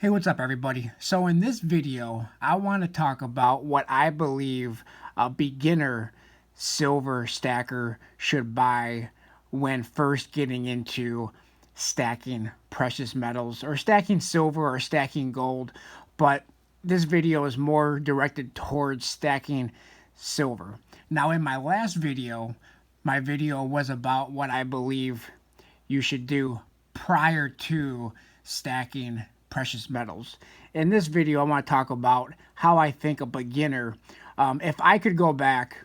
Hey, what's up, everybody? So, in this video, I want to talk about what I believe a beginner silver stacker should buy when first getting into stacking precious metals or stacking silver or stacking gold. But this video is more directed towards stacking silver. Now, in my last video, my video was about what I believe you should do prior to stacking precious metals. In this video, I want to talk about how I think a beginner, if I could go back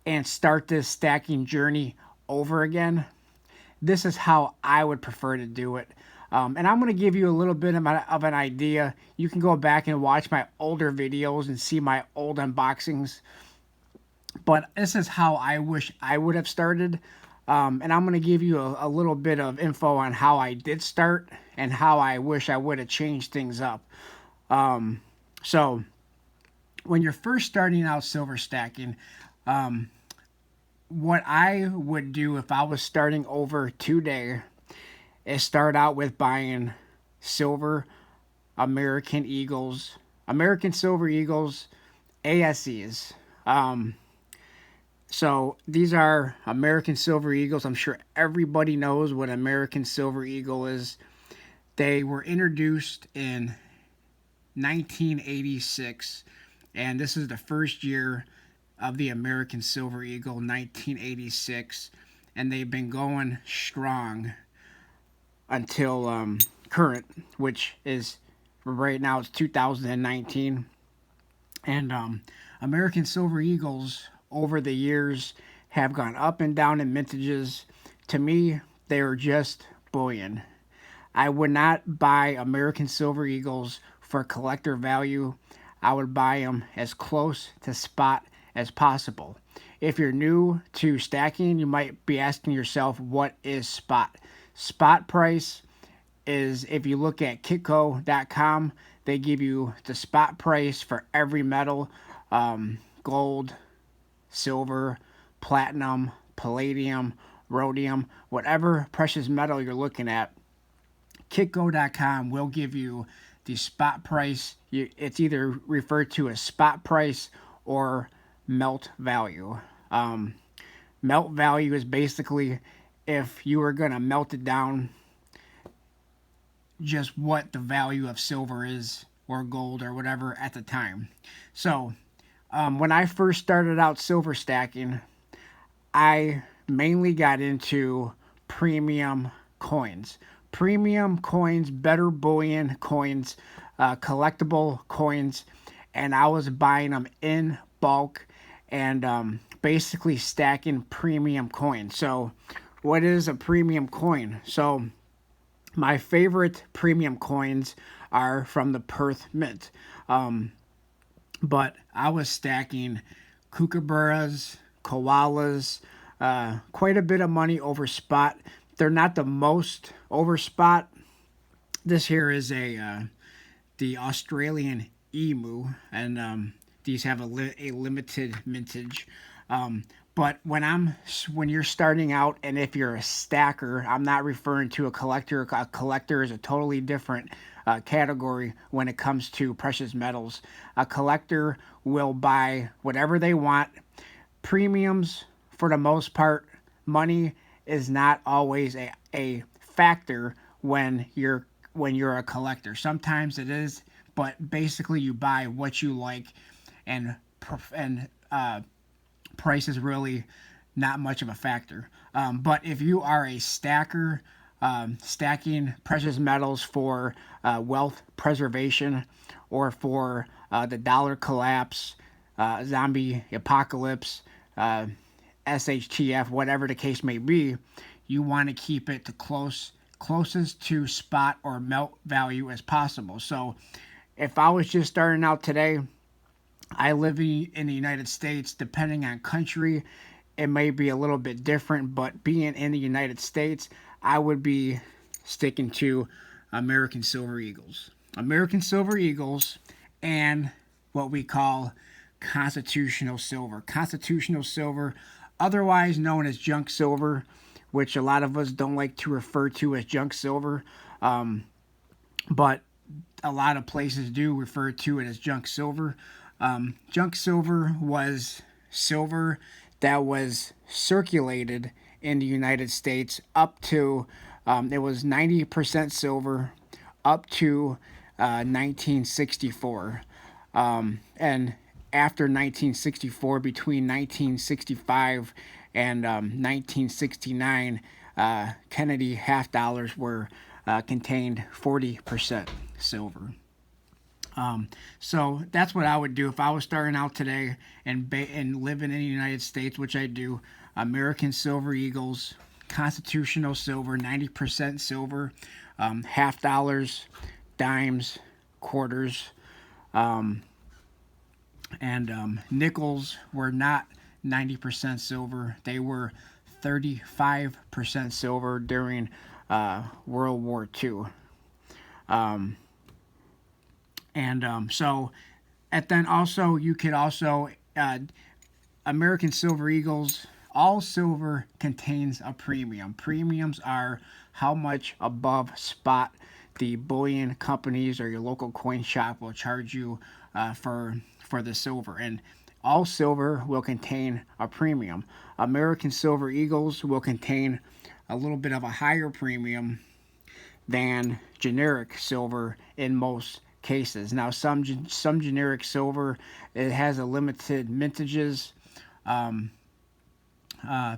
and start this stacking journey over again, this is how I would prefer to do it. And I'm going to give you a little bit of an idea. You can go back and watch my older videos and see my old unboxings. But this is how I wish I would have started. And I'm going to give you a little bit of info on how I did start and how I wish I would have changed things up. So, when you're first starting out silver stacking, what I would do if I was starting over today is start out with buying silver American Eagles, American Silver Eagles, ASEs. So these are American Silver Eagles. I'm sure everybody knows what American Silver Eagle is. They were introduced in 1986, and this is the first year of the American Silver Eagle, 1986, and they've been going strong until current, which is right now it's 2019. And American Silver Eagles over the years have gone up and down in mintages. To me, they are just bullion. I would not buy American Silver Eagles for collector value. I would buy them as close to spot as possible. If you're new to stacking, you might be asking yourself, what is spot? Spot price is, if you look at kitco.com, they give you the spot price for every metal, gold, silver, platinum, palladium, rhodium, whatever precious metal you're looking at. Kitco.com will give you the spot price. It's either referred to as spot price or melt value. Melt value is basically if you were going to melt it down, just what the value of silver is or gold or whatever at the time. So when I first started out silver stacking, I mainly got into premium coins. Premium coins, better bullion coins, collectible coins, and I was buying them in bulk and basically stacking premium coins. So, what is a premium coin? So, my favorite premium coins are from the Perth Mint. But I was stacking kookaburras, koalas, quite a bit of money over spot. They're not the most over spot. This here is the Australian emu, and these have a limited mintage. But when you're starting out, and if you're a stacker, I'm not referring to a collector. A collector is a totally different category when it comes to precious metals. A collector will buy whatever they want. Premiums, for the most part, money is not always a factor when you're a collector. Sometimes it is, but basically you buy what you like, and price is really not much of a factor. But if you are a stacker, stacking precious metals for wealth preservation or for the dollar collapse, zombie apocalypse, SHTF, whatever the case may be, you want to keep it to closest to spot or melt value as possible. So if I was just starting out today, I live in the United States. Depending on country, it may be a little bit different, but being in the United States, I would be sticking to American Silver Eagles. American Silver Eagles and what we call constitutional silver. Constitutional silver, otherwise known as junk silver, which a lot of us don't like to refer to as junk silver. But a lot of places do refer to it as junk silver. Junk silver was silver that was circulated in the United States up to, it was 90% silver up to 1964. And after 1964, between 1965 and 1969, Kennedy half dollars were contained 40% silver. So that's what I would do if I was starting out today and living in the United States, which I do. American Silver Eagles, Constitutional Silver, 90% silver, half dollars, dimes, quarters, and nickels were not 90% silver. They were 35% silver during World War II. So, and then also you could also American Silver Eagles. All silver contains a premium. Premiums are how much above spot the bullion companies or your local coin shop will charge you for the silver. And all silver will contain a premium. American Silver Eagles will contain a little bit of a higher premium than generic silver in most cases. Now, some generic silver, it has a limited mintages,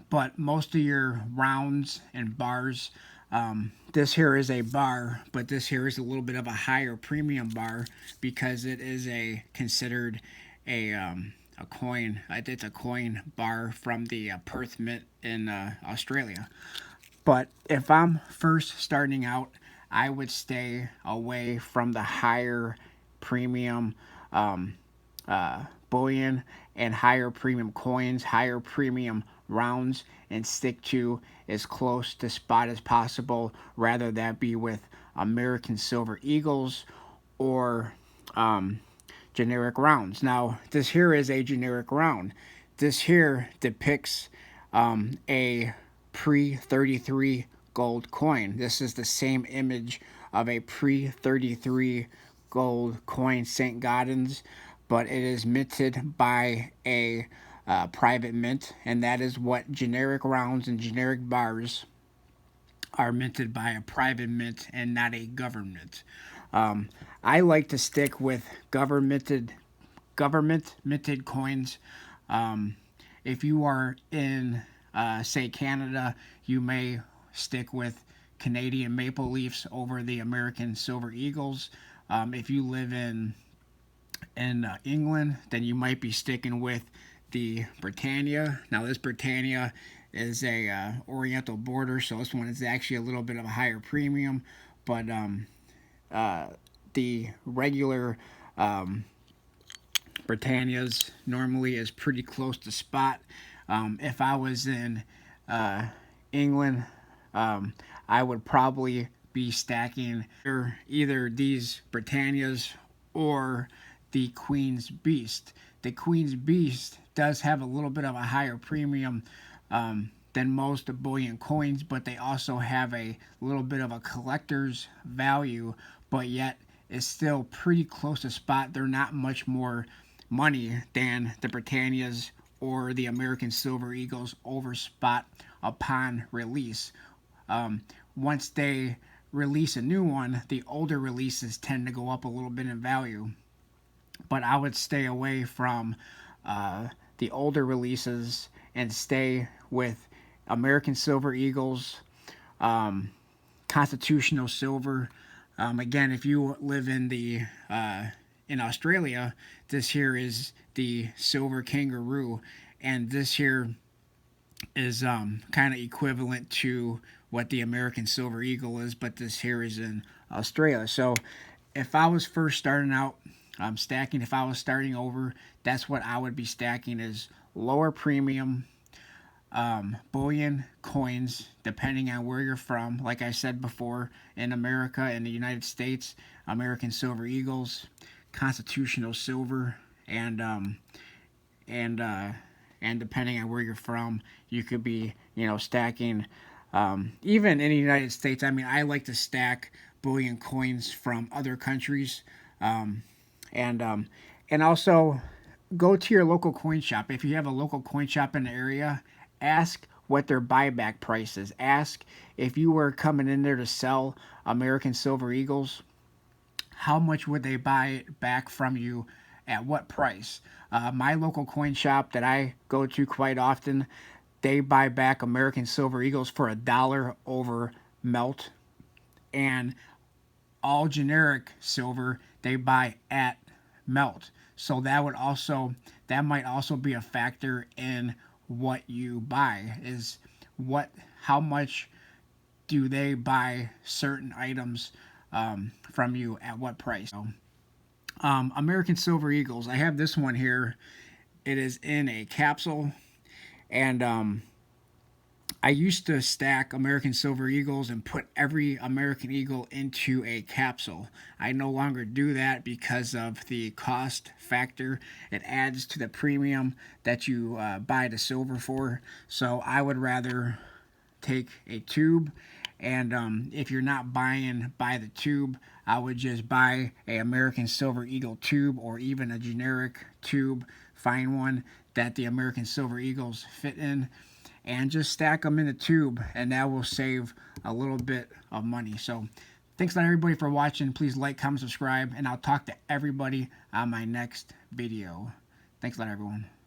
but most of your rounds and bars, this here is a bar, but this here is a little bit of a higher premium bar because it is considered a coin. It's a coin bar from the Perth Mint in Australia. But if I'm first starting out, I would stay away from the higher premium bullion and higher premium coins, higher premium rounds, and stick to as close to spot as possible. Rather that be with American Silver Eagles or generic rounds. Now, this here is a generic round. This here depicts a pre-33 gold coin. This is the same image of a pre-33 gold coin, St. Gaudens, but it is minted by a private mint, and that is what generic rounds and generic bars are minted by a private mint and not a government. I like to stick with government minted coins. If you are in, say, Canada, you may stick with Canadian Maple Leafs over the American Silver Eagles. If you live in England, then you might be sticking with the Britannia. Now, this Britannia is a Oriental border, so this one is actually a little bit of a higher premium, but the regular Britannias normally is pretty close to spot. If I was in England, I would probably be stacking either these Britannias or the Queen's Beast. The Queen's Beast does have a little bit of a higher premium than most bullion coins, but they also have a little bit of a collector's value, but yet it's still pretty close to spot. They're not much more money than the Britannias or the American Silver Eagles over spot upon release. Once they release a new one, the older releases tend to go up a little bit in value. But I would stay away from the older releases and stay with American Silver Eagles, Constitutional Silver. Again, if you live in Australia, this here is the Silver Kangaroo, and this here is kind of equivalent to what the American Silver Eagle is, but this here is in Australia. So if I was first starting out stacking, if I was starting over, that's what I would be stacking, is lower premium bullion coins, depending on where you're from. Like I said before, in America, in the United States, American Silver Eagles, Constitutional Silver, and depending on where you're from, you could be, stacking. Even in the United States, I mean, I like to stack bullion coins from other countries. Um, and um, and also go to your local coin shop. If you have a local coin shop in the area, ask what their buyback price is. Ask if you were coming in there to sell American Silver Eagles, how much would they buy it back from you at what price? My local coin shop that I go to quite often, they buy back American Silver Eagles for $1 over melt, and all generic silver they buy at melt. So that might also be a factor in what you buy, is what how much do they buy certain items from you at what price. So, American Silver Eagles. I have this one here. It is in a capsule, and I used to stack American Silver Eagles and put every American Eagle into a capsule. I no longer do that because of the cost factor. It adds to the premium that you buy the silver for. So I would rather take a tube, and if you're not buying by the tube, I would just buy a American Silver Eagle tube, or even a generic tube, find one that the American Silver Eagles fit in, and just stack them in the tube, and that will save a little bit of money. So thanks a lot, everybody, for watching. Please like, comment, subscribe, and I'll talk to everybody on my next video. Thanks a lot, everyone.